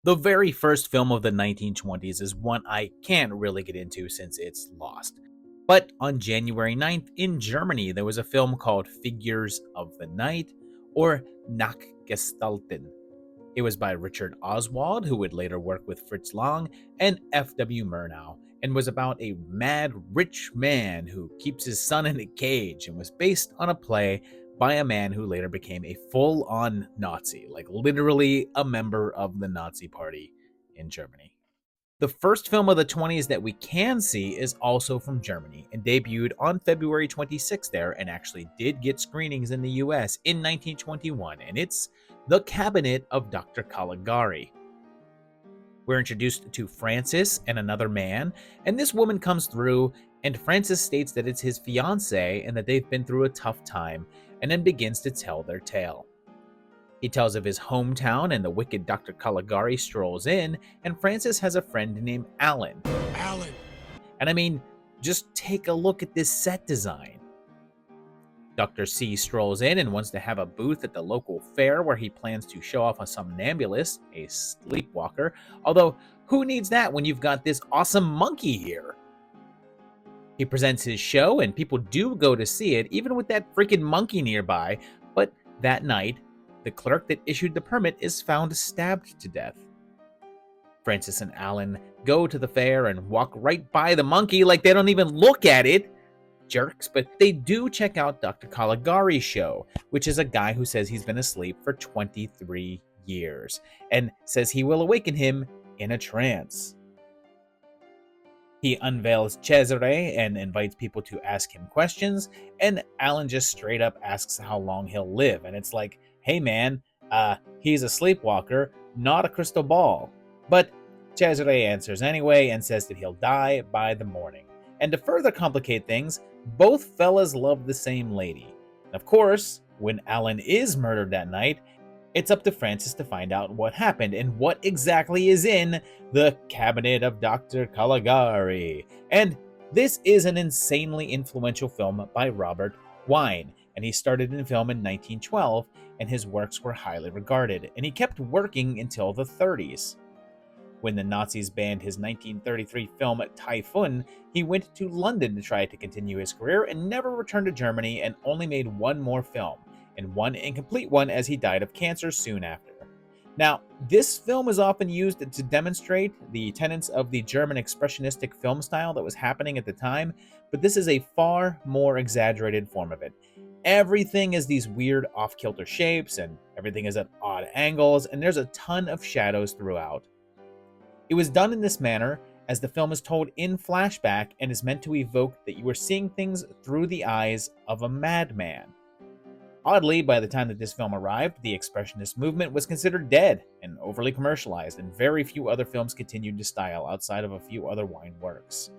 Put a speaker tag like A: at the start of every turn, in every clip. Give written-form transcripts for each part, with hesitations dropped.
A: The very first film of the 1920s is one I can't really get into since it's lost. But on January 9th in Germany, there was a film called Figures of the Night, or Nachtgestalten. It was by Richard Oswald, who would later work with Fritz Lang and F.W. Murnau, and was about a mad rich man who keeps his son in a cage, and was based on a play by a man who later became a full-on Nazi, like literally a member of the Nazi Party in Germany. The first film of the 20s that we can see is also from Germany and debuted on February 26th there, and actually did get screenings in the US in 1921, and it's The Cabinet of Dr. Caligari. We're introduced to Francis and another man, and this woman comes through, and Francis states that it's his fiancée and that they've been through a tough time, and then begins to tell their tale. He tells of his hometown, and the wicked Dr. Caligari strolls in, and Francis has a friend named Alan.
B: Alan.
A: And I mean, just take a look at this set design. Dr. C strolls in and wants to have a booth at the local fair where he plans to show off a somnambulist, a sleepwalker, although who needs that when you've got this awesome monkey here? He presents his show, and people do go to see it, even with that freaking monkey nearby, but that night, the clerk that issued the permit is found stabbed to death. Francis and Alan go to the fair and walk right by the monkey like they don't even look at it. Jerks, but they do check out Dr. Caligari's show, which is a guy who says he's been asleep for 23 years and says he will awaken him in a trance. He unveils Cesare and invites people to ask him questions, and Alan just straight up asks how long he'll live, and it's like, hey man, he's a sleepwalker, not a crystal ball. But Cesare answers anyway and says that he'll die by the morning. And to further complicate things, both fellas love the same lady. And of course, when Alan is murdered that night, it's up to Francis to find out what happened and what exactly is in the Cabinet of Dr. Caligari. And this is an insanely influential film by Robert Wiene, and he started in film in 1912, and his works were highly regarded, and he kept working until the 30s. When the Nazis banned his 1933 film Typhoon, he went to London to try to continue his career and never returned to Germany, and only made one more film, and one incomplete one as he died of cancer soon after. Now, this film is often used to demonstrate the tenets of the German expressionistic film style that was happening at the time, but this is a far more exaggerated form of it. Everything is these weird off-kilter shapes, and everything is at odd angles, and there's a ton of shadows throughout. It was done in this manner as the film is told in flashback and is meant to evoke that you are seeing things through the eyes of a madman. Oddly, by the time that this film arrived, the expressionist movement was considered dead and overly commercialized, and very few other films continued the style outside of a few other Wiene works.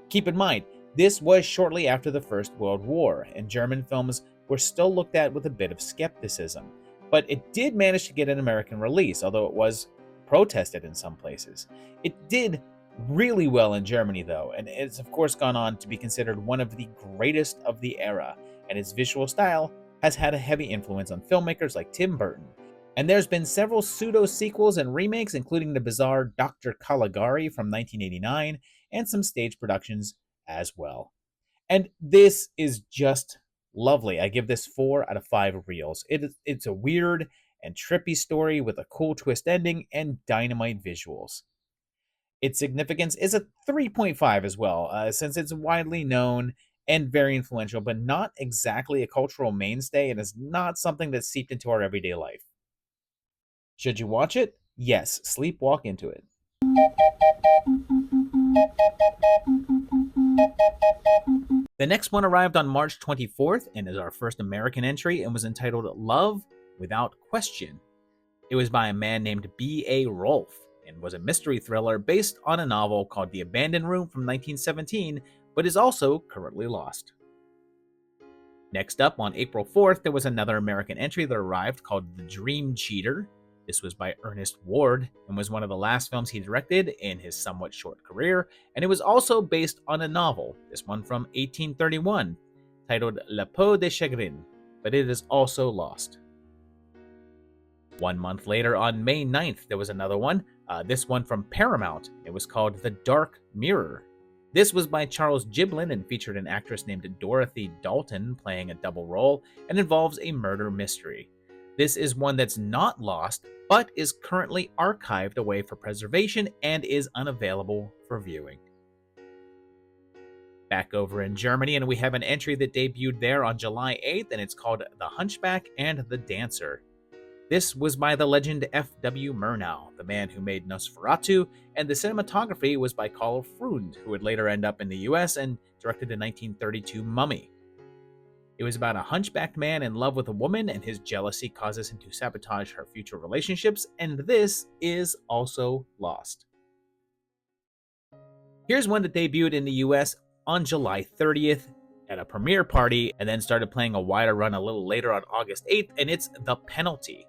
A: Keep in mind, this was shortly after the First World War, and German films were still looked at with a bit of skepticism, but it did manage to get an American release, although it was protested in some places. It did really well in Germany though, and it's of course gone on to be considered one of the greatest of the era, and its visual style has had a heavy influence on filmmakers like Tim Burton. And there's been several pseudo-sequels and remakes, including the bizarre Dr. Caligari from 1989, and some stage productions as well. And this is just lovely. I give this 4 out of 5 reels. It's a weird and trippy story with a cool twist ending and dynamite visuals. Its significance is a 3.5 as well, since it's widely known and very influential, but not exactly a cultural mainstay, and is not something that's seeped into our everyday life. Should you watch it? Yes, sleepwalk into it. The next one arrived on March 24th and is our first American entry, and was entitled Love Without Question. It was by a man named B.A. Rolfe and was a mystery thriller based on a novel called The Abandoned Room from 1917, but is also currently lost. Next up, on April 4th, there was another American entry that arrived called The Dream Cheater. This was by Ernest Ward and was one of the last films he directed in his somewhat short career, and it was also based on a novel, this one from 1831, titled La Peau de Chagrin, but it is also lost. 1 month later, on May 9th, there was another one, This one from Paramount. It was called The Dark Mirror. This was by Charles Giblin and featured an actress named Dorothy Dalton playing a double role and involves a murder mystery. This is one that's not lost, but is currently archived away for preservation and is unavailable for viewing. Back over in Germany, and we have an entry that debuted there on July 8th, and it's called The Hunchback and the Dancer. This was by the legend F.W. Murnau, the man who made Nosferatu, and the cinematography was by Carl Freund, who would later end up in the US and directed the 1932 Mummy. It was about a hunchbacked man in love with a woman, and his jealousy causes him to sabotage her future relationships, and this is also lost. Here's one that debuted in the US on July 30th at a premiere party, and then started playing a wider run a little later on August 8th, and it's The Penalty.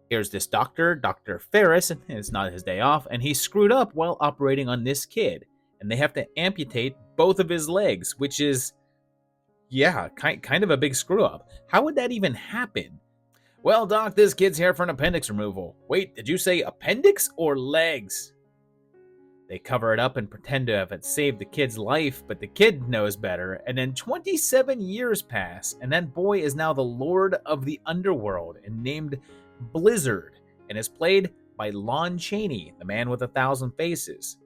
A: Here's this doctor, Dr. Ferris, and it's not his day off, and he screwed up while operating on this kid, and they have to amputate both of his legs, which is, yeah, kind of a big screw up. How would that even happen? Well, doc, this kid's here for an appendix removal. Wait, did you say appendix or legs? They cover it up and pretend to have it saved the kid's life, but the kid knows better, and then 27 years pass, and that boy is now the lord of the underworld and named Blizzard, and is played by Lon Chaney, the man with 1,000 faces.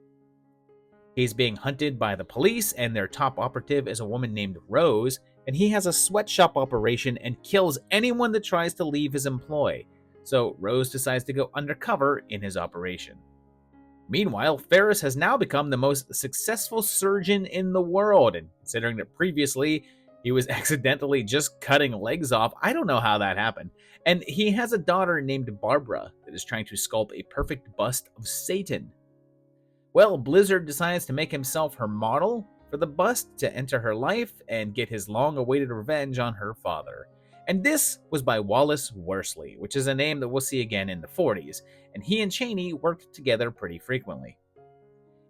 A: He's being hunted by the police, and their top operative is a woman named Rose, and he has a sweatshop operation and kills anyone that tries to leave his employ. So Rose decides to go undercover in his operation. Meanwhile, Ferris has now become the most successful surgeon in the world, and considering that previously he was accidentally just cutting legs off, I don't know how that happened. And he has a daughter named Barbara that is trying to sculpt a perfect bust of Satan. Well, Blizzard decides to make himself her model for the bust to enter her life and get his long-awaited revenge on her father. And this was by Wallace Worsley, which is a name that we'll see again in the 40s, and he and Chaney worked together pretty frequently.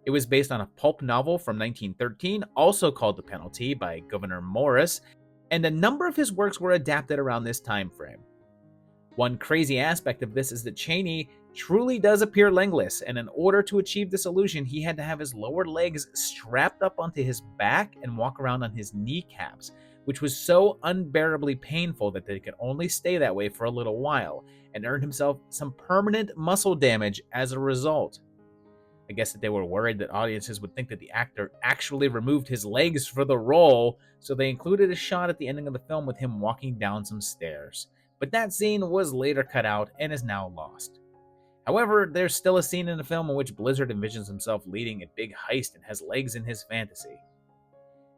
A: It was based on a pulp novel from 1913, also called The Penalty, by Gouverneur Morris, and a number of his works were adapted around this time frame. One crazy aspect of this is that Chaney truly does appear legless, and in order to achieve this illusion, he had to have his lower legs strapped up onto his back and walk around on his kneecaps, which was so unbearably painful that they could only stay that way for a little while, and earned himself some permanent muscle damage as a result. I guess that they were worried that audiences would think that the actor actually removed his legs for the role, so they included a shot at the ending of the film with him walking down some stairs. But that scene was later cut out and is now lost. However, there's still a scene in the film in which Blizzard envisions himself leading a big heist and has legs in his fantasy.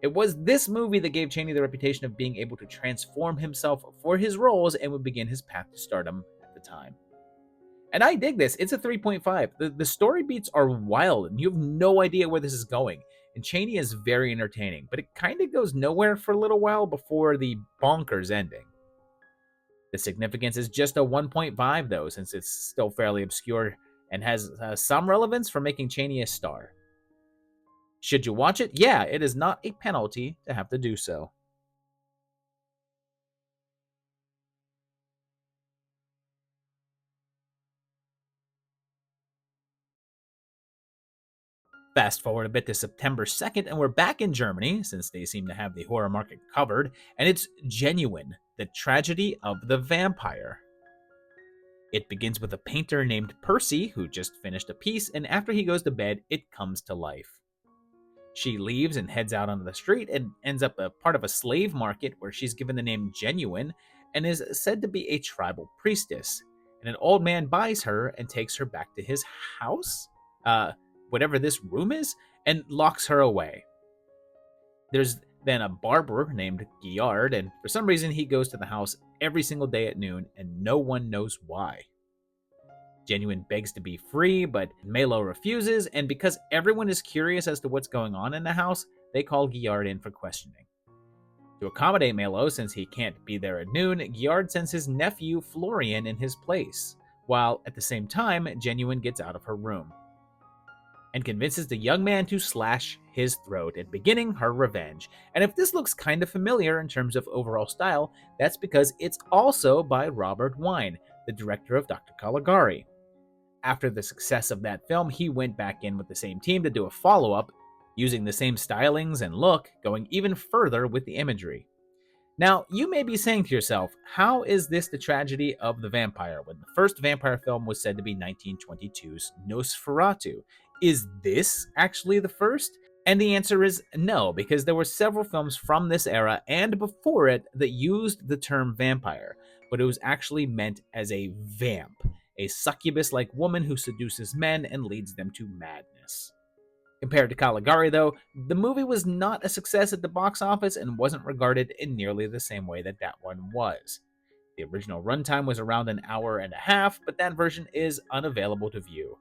A: It was this movie that gave Chaney the reputation of being able to transform himself for his roles and would begin his path to stardom at the time. And I dig this. It's a 3.5. The story beats are wild, and you have no idea where this is going. And Chaney is very entertaining, but it kind of goes nowhere for a little while before the bonkers ending. The significance is just a 1.5, though, since it's still fairly obscure and has some relevance for making Chaney a star. Should you watch it? Yeah, it is not a penalty to have to do so. Fast forward a bit to September 2nd, and we're back in Germany, since they seem to have the horror market covered, and it's Genuine, the Tragedy of the Vampire. It begins with a painter named Percy, who just finished a piece, and after he goes to bed, it comes to life. She leaves and heads out onto the street and ends up a part of a slave market where she's given the name Genuine and is said to be a tribal priestess. And an old man buys her and takes her back to his house? Whatever this room is, and locks her away. There's then a barber named Giard, and for some reason he goes to the house every single day at noon, and no one knows why. Genuine begs to be free, but Melo refuses, and because everyone is curious as to what's going on in the house, they call Giard in for questioning. To accommodate Melo, since he can't be there at noon, Giard sends his nephew Florian in his place, while at the same time, Genuine gets out of her room and convinces the young man to slash his throat and beginning her revenge. And if this looks kind of familiar in terms of overall style, that's because it's also by Robert Wine, the director of Dr. Caligari. After the success of that film, he went back in with the same team to do a follow-up, using the same stylings and look, going even further with the imagery. Now, you may be saying to yourself, how is this the tragedy of the vampire when the first vampire film was said to be 1922's Nosferatu? Is this actually the first? And the answer is no, because there were several films from this era and before it that used the term vampire, but it was actually meant as a vamp, a succubus-like woman who seduces men and leads them to madness. Compared to Caligari, though, the movie was not a success at the box office and wasn't regarded in nearly the same way that that one was. The original runtime was around an hour and a half, but that version is unavailable to view.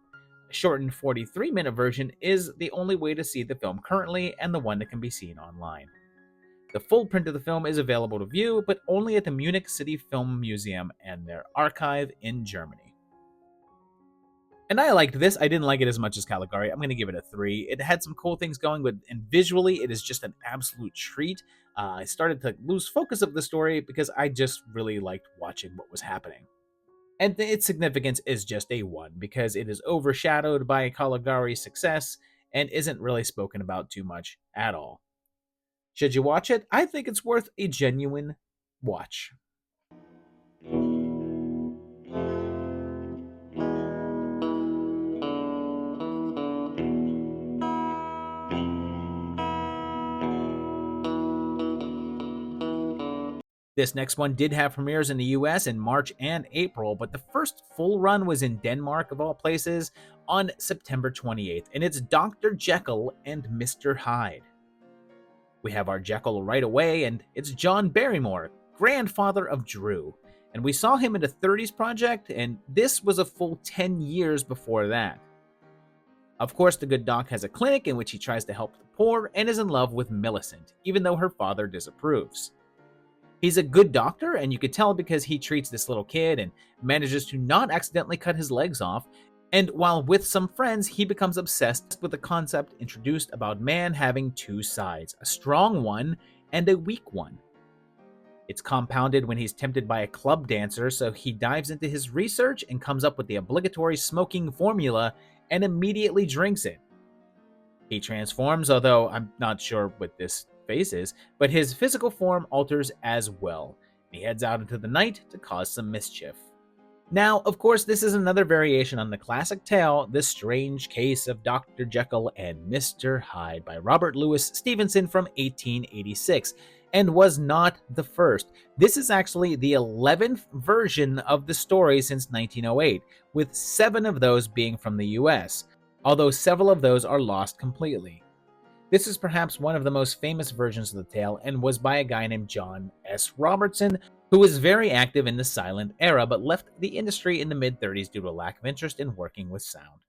A: A shortened 43-minute version is the only way to see the film currently and the one that can be seen online. The full print of the film is available to view, but only at the Munich City Film Museum and their archive in Germany. And I liked this. I didn't like it as much as Caligari. I'm going to give it a 3. It had some cool things going, and visually, it is just an absolute treat. I started to lose focus of the story because I just really liked watching what was happening. And its significance is just a 1, because it is overshadowed by Caligari's success and isn't really spoken about too much at all. Should you watch it? I think it's worth a genuine watch. This next one did have premieres in the US in March and April, but the first full run was in Denmark, of all places, on September 28th, and it's Dr. Jekyll and Mr. Hyde. We have our Jekyll right away, and it's John Barrymore, grandfather of Drew. And we saw him in the 30s Project, and this was a full 10 years before that. Of course, the good doc has a clinic in which he tries to help the poor and is in love with Millicent, even though her father disapproves. He's a good doctor, and you could tell because he treats this little kid and manages to not accidentally cut his legs off, and while with some friends, he becomes obsessed with the concept introduced about man having two sides, a strong one and a weak one. It's compounded when he's tempted by a club dancer, so he dives into his research and comes up with the obligatory smoking formula and immediately drinks it. He transforms, although I'm not sure what this face is, but his physical form alters as well. He heads out into the night to cause some mischief. Now, of course, this is another variation on the classic tale, The Strange Case of Dr. Jekyll and Mr. Hyde by Robert Louis Stevenson from 1886, and was not the first. This is actually the 11th version of the story since 1908, with 7 of those being from the US, although several of those are lost completely. This is perhaps one of the most famous versions of the tale and was by a guy named John S. Robertson, who was very active in the silent era but left the industry in the mid-30s due to a lack of interest in working with sound.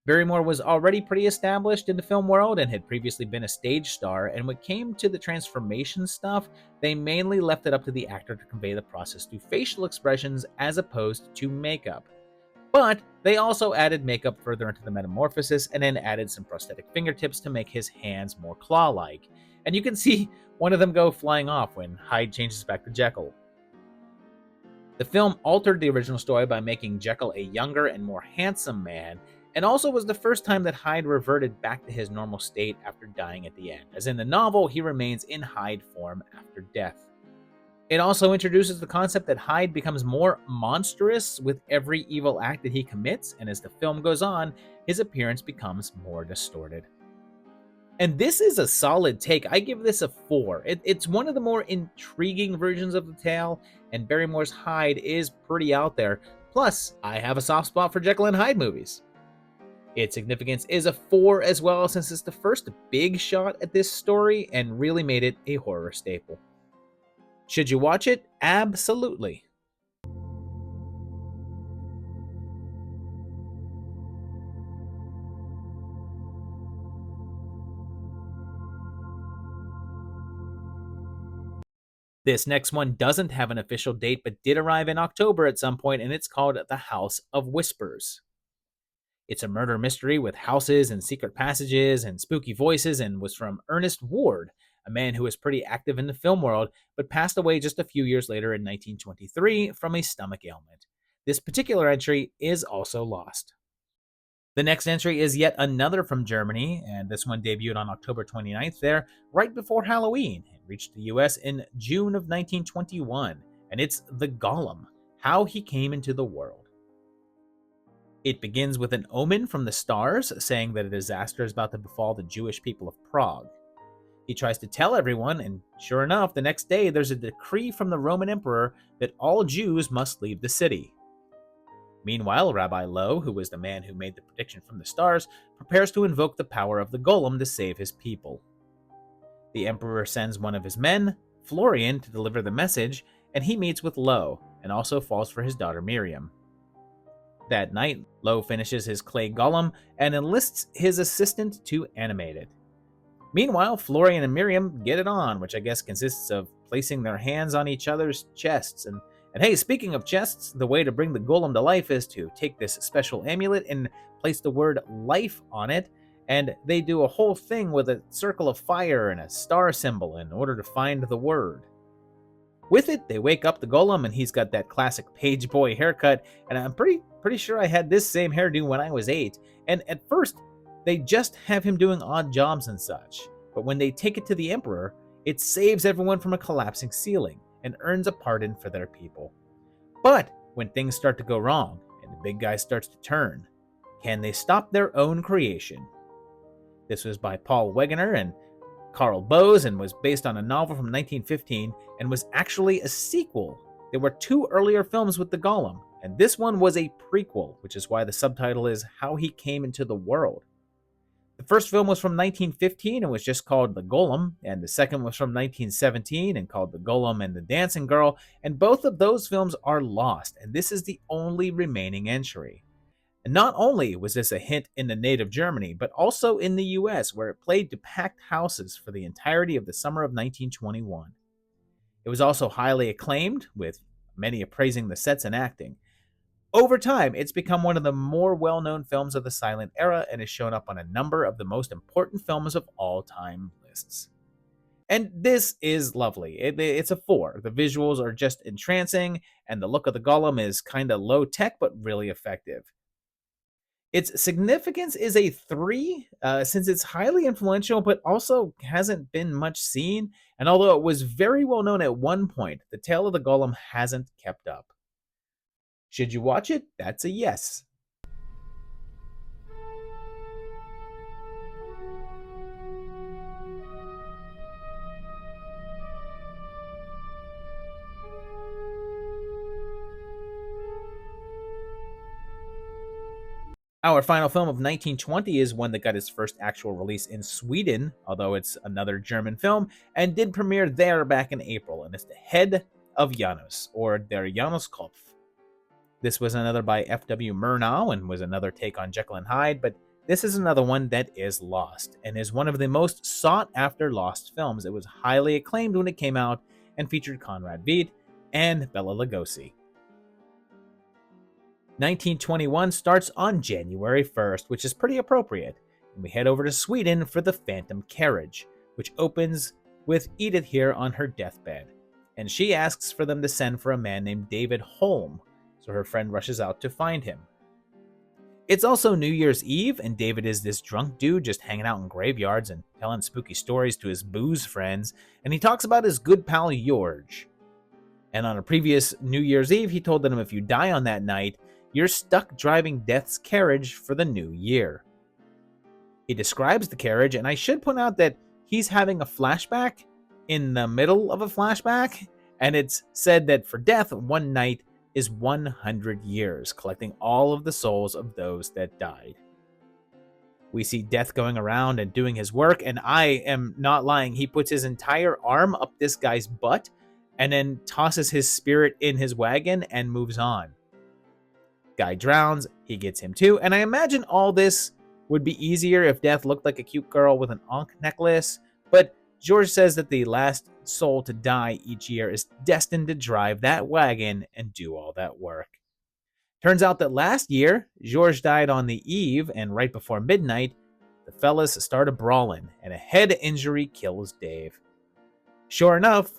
A: Barrymore was already pretty established in the film world and had previously been a stage star, and when it came to the transformation stuff, they mainly left it up to the actor to convey the process through facial expressions as opposed to makeup. But they also added makeup further into the metamorphosis and then added some prosthetic fingertips to make his hands more claw-like. And you can see one of them go flying off when Hyde changes back to Jekyll. The film altered the original story by making Jekyll a younger and more handsome man, and also was the first time that Hyde reverted back to his normal state after dying at the end, as in the novel he remains in Hyde form after death. It also introduces the concept that Hyde becomes more monstrous with every evil act that he commits, and as the film goes on, his appearance becomes more distorted. And this is a solid take. I give this a 4. It's one of the more intriguing versions of the tale, and Barrymore's Hyde is pretty out there. Plus, I have a soft spot for Jekyll and Hyde movies. Its significance is a 4 as well, since it's the first big shot at this story and really made it a horror staple. Should you watch it? Absolutely. This next one doesn't have an official date, but did arrive in October at some point, and it's called The House of Whispers. It's a murder mystery with houses and secret passages and spooky voices, and was from Ernest Ward, a man who was pretty active in the film world, but passed away just a few years later in 1923 from a stomach ailment. This particular entry is also lost. The next entry is yet another from Germany, and this one debuted on October 29th there, right before Halloween. It reached the US in June of 1921, and it's The Golem, How He Came into the World. It begins with an omen from the stars saying that a disaster is about to befall the Jewish people of Prague. He tries to tell everyone, and sure enough, the next day there's a decree from the Roman emperor that all Jews must leave the city. Meanwhile, Rabbi Lowe, who was the man who made the prediction from the stars, prepares to invoke the power of the golem to save his people. The emperor sends one of his men, Florian, to deliver the message, and he meets with Lowe, and also falls for his daughter Miriam. That night, Lowe finishes his clay golem and enlists his assistant to animate it. Meanwhile, Florian and Miriam get it on, which I guess consists of placing their hands on each other's chests. And hey, speaking of chests, the way to bring the golem to life is to take this special amulet and place the word life on it, and they do a whole thing with a circle of fire and a star symbol in order to find the word. With it, they wake up the golem, and he's got that classic page boy haircut, and I'm pretty sure I had this same hairdo when I was 8, and at first, they just have him doing odd jobs and such, but when they take it to the emperor, it saves everyone from a collapsing ceiling and earns a pardon for their people. But when things start to go wrong and the big guy starts to turn, can they stop their own creation? This was by Paul Wegener and Carl Bose and was based on a novel from 1915 and was actually a sequel. There were 2 earlier films with the Golem, and this one was a prequel, which is why the subtitle is How He Came into the World. The first film was from 1915 and was just called The Golem, and the second was from 1917 and called The Golem and the Dancing Girl, and both of those films are lost, and this is the only remaining entry. And not only was this a hit in the native Germany, but also in the US, where it played to packed houses for the entirety of the summer of 1921. It was also highly acclaimed, with many appraising the sets and acting. Over time, it's become one of the more well-known films of the silent era and has shown up on a number of the most important films of all time lists. And this is lovely. It's a 4. The visuals are just entrancing, and the look of the golem is kind of low-tech but really effective. Its significance is a 3, since it's highly influential but also hasn't been much seen, and although it was very well known at one point, the tale of the golem hasn't kept up. Should you watch it? That's a yes. Our final film of 1920 is one that got its first actual release in Sweden, although it's another German film, and did premiere there back in April, and it's The Head of Janus, or Der Januskopf. This was another by F.W. Murnau and was another take on Jekyll and Hyde, but this is another one that is lost and is one of the most sought-after lost films. It was highly acclaimed when it came out and featured Conrad Veidt and Bela Lugosi. 1921 starts on January 1st, which is pretty appropriate, and we head over to Sweden for The Phantom Carriage, which opens with Edith here on her deathbed, and she asks for them to send for a man named David Holm, so her friend rushes out to find him. It's also New Year's Eve, and David is this drunk dude just hanging out in graveyards and telling spooky stories to his booze friends, and he talks about his good pal George. And on a previous New Year's Eve, he told them if you die on that night, you're stuck driving death's carriage for the new year. He describes the carriage, and I should point out that he's having a flashback in the middle of a flashback, and it's said that for death, one night is 100 years, collecting all of the souls of those that died. We see Death going around and doing his work, and I am not lying. He puts his entire arm up this guy's butt and then tosses his spirit in his wagon and moves on. Guy drowns, he gets him too, and I imagine all this would be easier if Death looked like a cute girl with an ankh necklace, but George says that the last soul to die each year is destined to drive that wagon and do all that work. Turns out that last year, George died on the eve, and right before midnight, the fellas start a brawling, and a head injury kills Dave. Sure enough,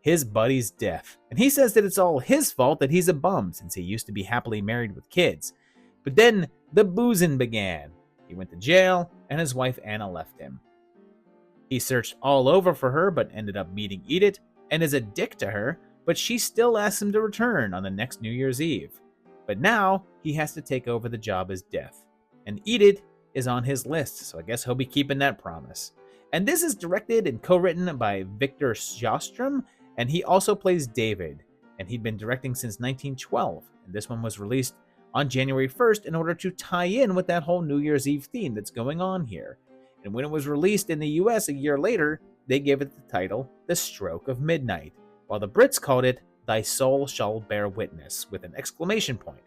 A: his buddy's death, and he says that it's all his fault that he's a bum since he used to be happily married with kids. But then the boozing began. He went to jail, and his wife Anna left him. He searched all over for her, but ended up meeting Edith, and is a dick to her, but she still asks him to return on the next New Year's Eve. But now he has to take over the job as Death, and Edith is on his list, so I guess he'll be keeping that promise. And this is directed and co-written by Victor Sjostrom, and he also plays David, and he'd been directing since 1912, and this one was released on January 1st in order to tie in with that whole New Year's Eve theme that's going on here. And when it was released in the US a year later, they gave it the title The Stroke of Midnight, while the Brits called it Thy Soul Shall Bear Witness, with an exclamation point.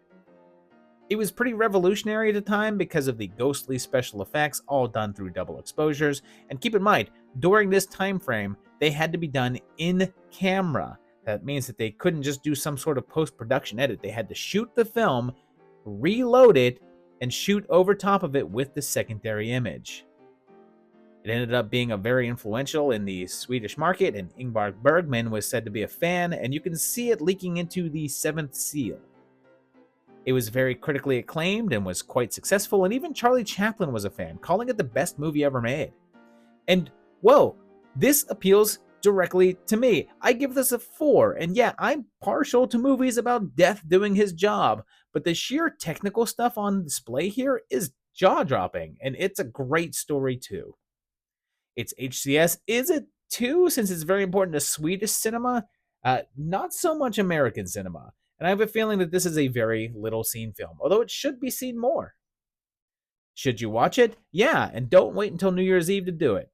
A: It was pretty revolutionary at the time because of the ghostly special effects, all done through double exposures, and keep in mind, during this time frame, they had to be done in camera. That means that they couldn't just do some sort of post-production edit. They had to shoot the film, reload it, and shoot over top of it with the secondary image. It ended up being a very influential in the Swedish market, and Ingmar Bergman was said to be a fan, and you can see it leaking into The Seventh Seal. It was very critically acclaimed and was quite successful, and even Charlie Chaplin was a fan, calling it the best movie ever made. And whoa, this appeals directly to me. I give this a 4, and yeah, I'm partial to movies about death doing his job, but the sheer technical stuff on display here is jaw-dropping, and it's a great story too. Its HCS is a 2 since it's very important to Swedish cinema, not so much American cinema. And I have a feeling that this is a very little seen film, although it should be seen more. Should you watch it? Yeah, and don't wait until New Year's Eve to do it.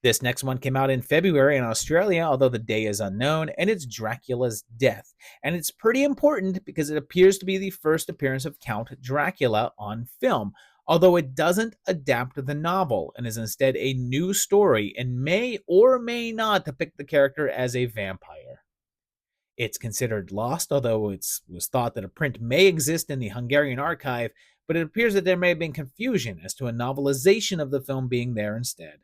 A: This next one came out in February in Australia, although the day is unknown, and it's Dracula's Death. And it's pretty important because it appears to be the first appearance of Count Dracula on film, although it doesn't adapt the novel and is instead a new story and may or may not depict the character as a vampire. It's considered lost, although it was thought that a print may exist in the Hungarian archive, but it appears that there may have been confusion as to a novelization of the film being there instead.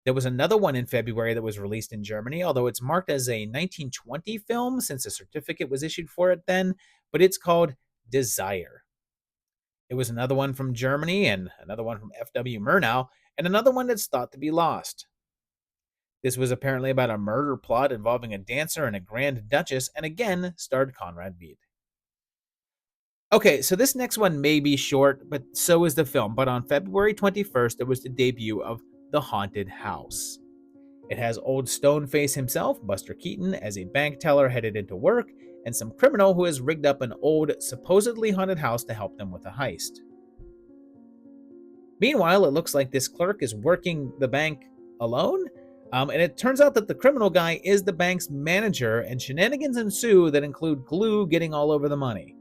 A: There was another one in February that was released in Germany, although it's marked as a 1920 film since a certificate was issued for it then, but it's called Desire. It was another one from Germany and another one from F.W. Murnau, and another one that's thought to be lost. This was apparently about a murder plot involving a dancer and a grand duchess, and again starred Conrad Veidt. Okay, so this next one may be short, but so is the film. But on February 21st, there was the debut of The Haunted House. It has old Stoneface himself, Buster Keaton, as a bank teller headed into work, and some criminal who has rigged up an old, supposedly haunted house to help them with a heist. Meanwhile, it looks like this clerk is working the bank alone, and it turns out that the criminal guy is the bank's manager, and shenanigans ensue that include glue getting all over the money.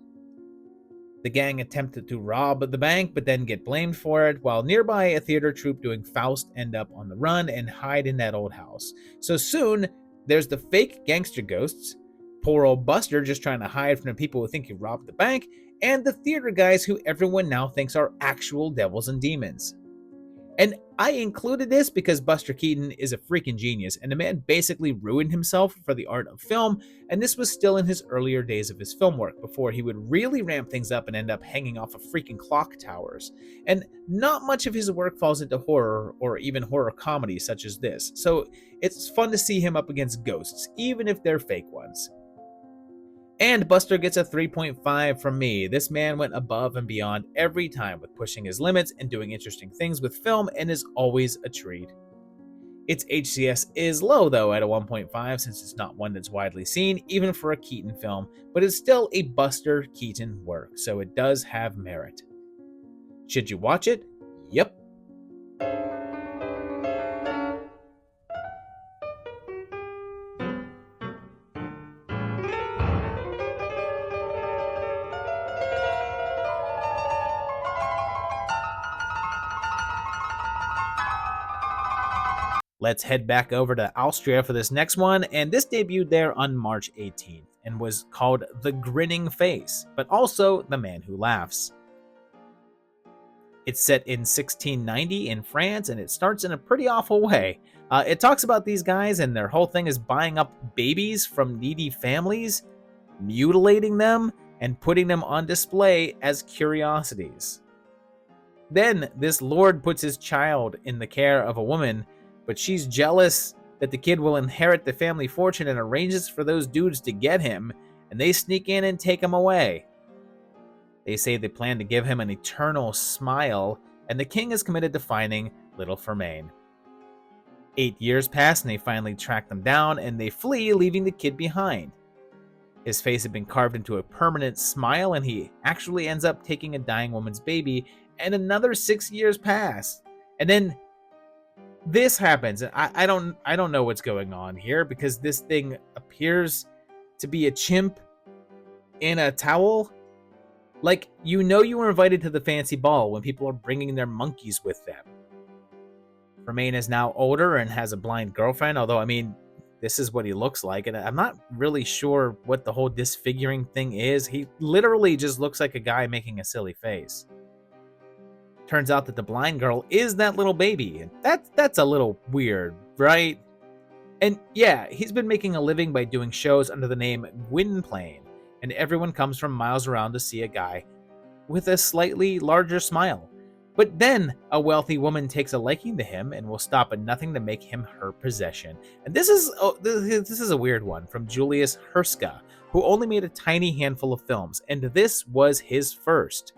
A: The gang attempted to rob the bank, but then get blamed for it, while nearby a theater troupe doing Faust end up on the run and hide in that old house. So soon, there's the fake gangster ghosts, poor old Buster just trying to hide from the people who think he robbed the bank, and the theater guys who everyone now thinks are actual devils and demons. And I included this because Buster Keaton is a freaking genius, and the man basically ruined himself for the art of film, and this was still in his earlier days of his film work, before he would really ramp things up and end up hanging off of freaking clock towers. And not much of his work falls into horror, or even horror comedy such as this, so it's fun to see him up against ghosts, even if they're fake ones. And Buster gets a 3.5 from me. This man went above and beyond every time with pushing his limits and doing interesting things with film, and is always a treat. Its HCS is low though at a 1.5 since it's not one that's widely seen, even for a Keaton film, but it's still a Buster Keaton work, so it does have merit. Should you watch it? Yep. Let's head back over to Austria for this next one, and this debuted there on March 18th. and was called the Grinning Face, but also the Man Who Laughs. It's set in 1690 in France, and it starts in a pretty awful way. It talks about these guys, and their whole thing is buying up babies from needy families, mutilating them, and putting them on display as curiosities. Then this lord puts his child in the care of a woman, but she's jealous that the kid will inherit the family fortune and arranges for those dudes to get him, and they sneak in and take him away. They say they plan to give him an eternal smile, and the king is committed to finding little Fermain. 8 years pass, and they finally track them down, and they flee, leaving the kid behind. His face had been carved into a permanent smile, and he actually ends up taking a dying woman's baby, and another 6 years pass. And then this happens, and I don't know what's going on here, because this thing appears to be a chimp in a towel. Like, you know you were invited to the fancy ball when people are bringing their monkeys with them. Fermain is now older and has a blind girlfriend, although, I mean, this is what he looks like, and I'm not really sure what the whole disfiguring thing is. He literally just looks like a guy making a silly face. Turns out that the blind girl is that little baby, and that's a little weird, right? And yeah, he's been making a living by doing shows under the name Gwynplaine, and everyone comes from miles around to see a guy with a slightly larger smile. But then a wealthy woman takes a liking to him and will stop at nothing to make him her possession. And this is a weird one from Julius Herska, who only made a tiny handful of films, and this was his first.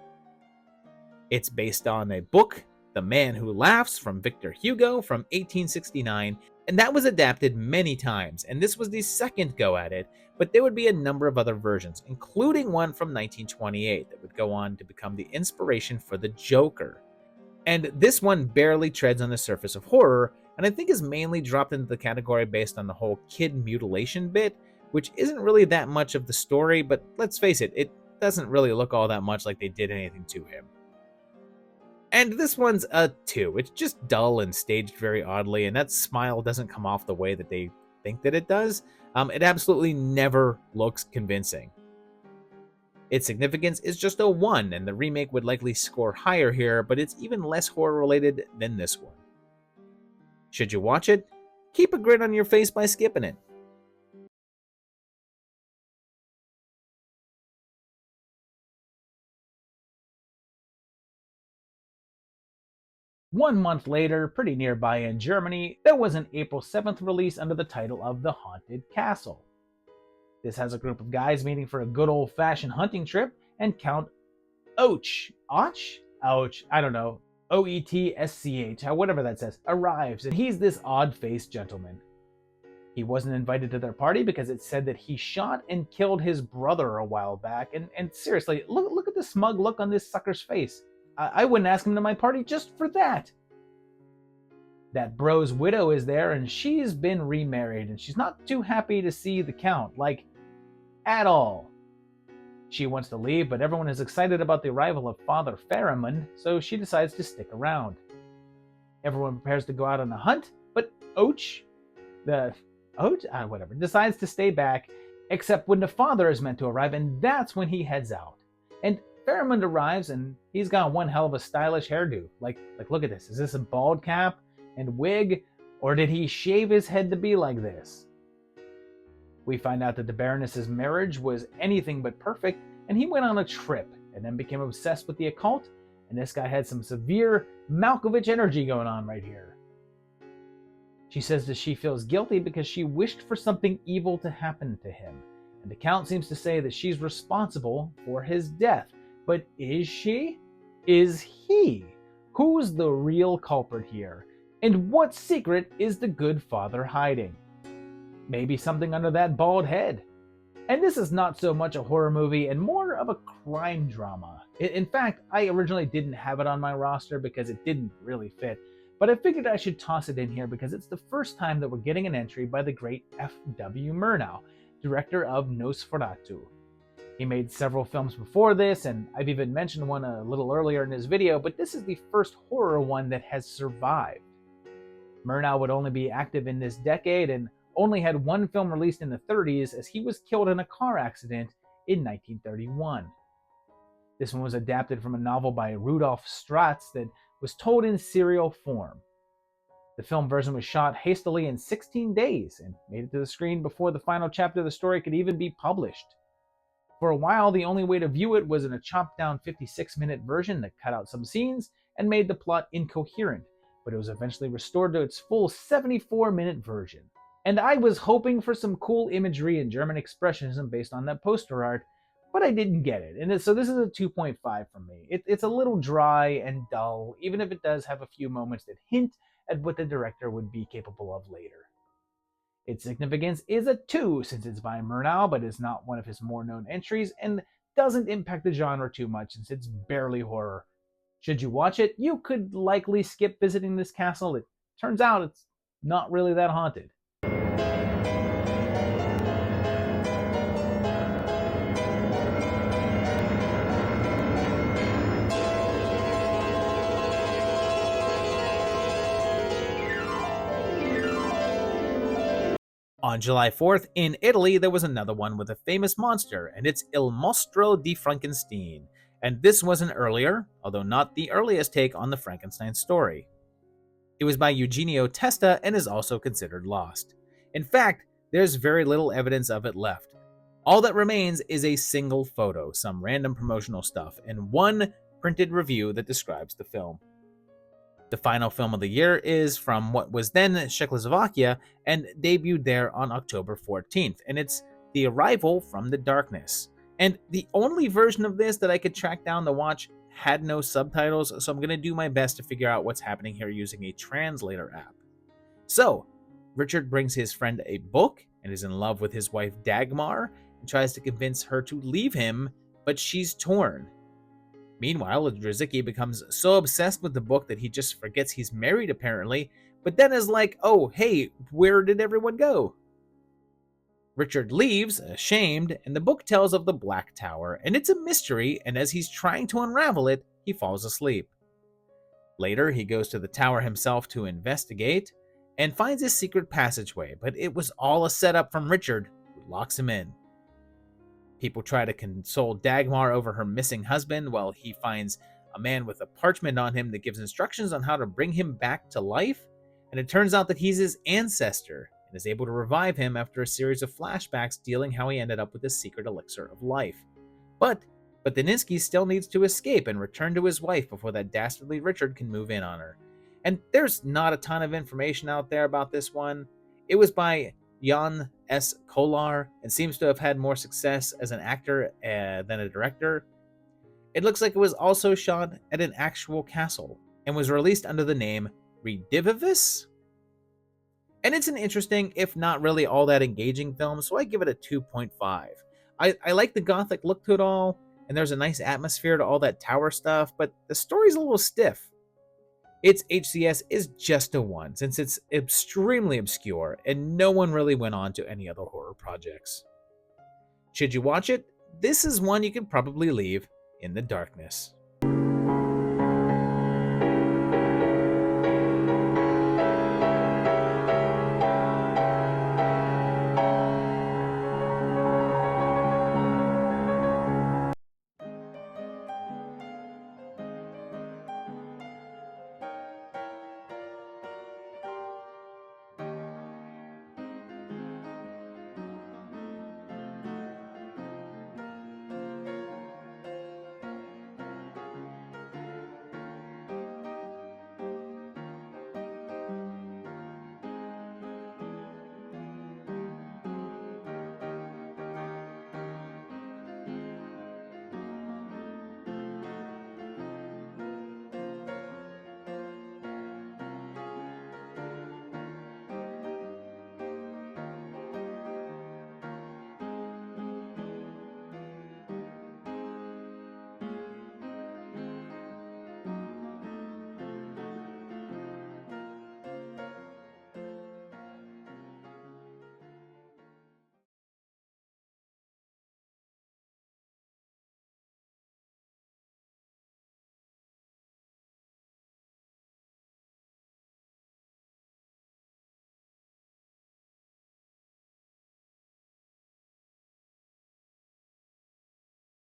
A: It's based on a book, The Man Who Laughs, from Victor Hugo from 1869, and that was adapted many times, and this was the second go at it, but there would be a number of other versions, including one from 1928 that would go on to become the inspiration for the Joker. And this one barely treads on the surface of horror, and I think is mainly dropped into the category based on the whole kid mutilation bit, which isn't really that much of the story, but let's face it, it doesn't really look all that much like they did anything to him. And this one's a 2. It's just dull and staged very oddly, and that smile doesn't come off the way that they think that it does. It absolutely never looks convincing. Its significance is just a 1, and the remake would likely score higher here, but it's even less horror-related than this one. Should you watch it? Keep a grin on your face by skipping it. One month later, pretty nearby in Germany, there was an April 7th release under the title of The Haunted Castle. This has a group of guys meeting for a good old-fashioned hunting trip, and Count Ouch, I don't know, Oetsch, whatever that says, arrives, and he's this odd-faced gentleman. He wasn't invited to their party because it said that he shot and killed his brother a while back, and seriously, look at the smug look on this sucker's face. I wouldn't ask him to my party just for that. That bro's widow is there, and she's been remarried, and she's not too happy to see the Count, like, at all. She wants to leave, but everyone is excited about the arrival of Father Pharamond, so she decides to stick around. Everyone prepares to go out on a hunt, but decides to stay back, except when the father is meant to arrive, and that's when he heads out. And Pharamond arrives, and he's got one hell of a stylish hairdo. Like, look at this. Is this a bald cap and wig, or did he shave his head to be like this? We find out that the Baroness's marriage was anything but perfect, and he went on a trip, and then became obsessed with the occult, and this guy had some severe Malkovich energy going on right here. She says that she feels guilty because she wished for something evil to happen to him, and the Count seems to say that she's responsible for his death. But is she? Is he? Who's the real culprit here? And what secret is the good father hiding? Maybe something under that bald head. And this is not so much a horror movie and more of a crime drama. In fact, I originally didn't have it on my roster because it didn't really fit, but I figured I should toss it in here because it's the first time that we're getting an entry by the great F.W. Murnau, director of Nosferatu. He made several films before this, and I've even mentioned one a little earlier in his video, but this is the first horror one that has survived. Murnau would only be active in this decade, and only had one film released in the 30s as he was killed in a car accident in 1931. This one was adapted from a novel by Rudolf Stratz that was told in serial form. The film version was shot hastily in 16 days and made it to the screen before the final chapter of the story could even be published. For a while, the only way to view it was in a chopped-down 56-minute version that cut out some scenes and made the plot incoherent, but it was eventually restored to its full 74-minute version. And I was hoping for some cool imagery and German expressionism based on that poster art, but I didn't get it. And so this is a 2.5 from me. It's a little dry and dull, even if it does have a few moments that hint at what the director would be capable of later. Its significance is a 2 since it's by Murnau, but is not one of his more known entries, and doesn't impact the genre too much since it's barely horror. Should you watch it, you could likely skip visiting this castle. It turns out it's not really that haunted. On July 4th, in Italy, there was another one with a famous monster, and it's Il Mostro di Frankenstein. And this was an earlier, although not the earliest take on the Frankenstein story. It was by Eugenio Testa and is also considered lost. In fact, there's very little evidence of it left. All that remains is a single photo, some random promotional stuff, and one printed review that describes the film. The final film of the year is from what was then Czechoslovakia and debuted there on October 14th, and it's The Arrival from the Darkness. And the only version of this that I could track down to watch had no subtitles, so I'm going to do my best to figure out what's happening here using a translator app. So, Richard brings his friend a book and is in love with his wife Dagmar and tries to convince her to leave him, but she's torn. Meanwhile, Drzicki becomes so obsessed with the book that he just forgets he's married apparently, but then is like, oh, hey, where did everyone go? Richard leaves, ashamed, and the book tells of the Black Tower, and it's a mystery, and as he's trying to unravel it, he falls asleep. Later, he goes to the tower himself to investigate, and finds a secret passageway, but it was all a setup from Richard, who locks him in. People try to console Dagmar over her missing husband while he finds a man with a parchment on him that gives instructions on how to bring him back to life, and it turns out that he's his ancestor and is able to revive him after a series of flashbacks detailing how he ended up with the secret elixir of life. But Daninsky still needs to escape and return to his wife before that dastardly Richard can move in on her. And there's not a ton of information out there about this one. It was by Jan S. Kolar and seems to have had more success as an actor than a director. It looks like it was also shot at an actual castle and was released under the name Redivivus. And it's an interesting, if not really all that engaging film, so I give it a 2.5. I like the gothic look to it all, and there's a nice atmosphere to all that tower stuff, but the story's a little stiff. Its HCS is just a 1, since it's extremely obscure, and no one really went on to any other horror projects. Should you watch it, this is one you could probably leave in the darkness.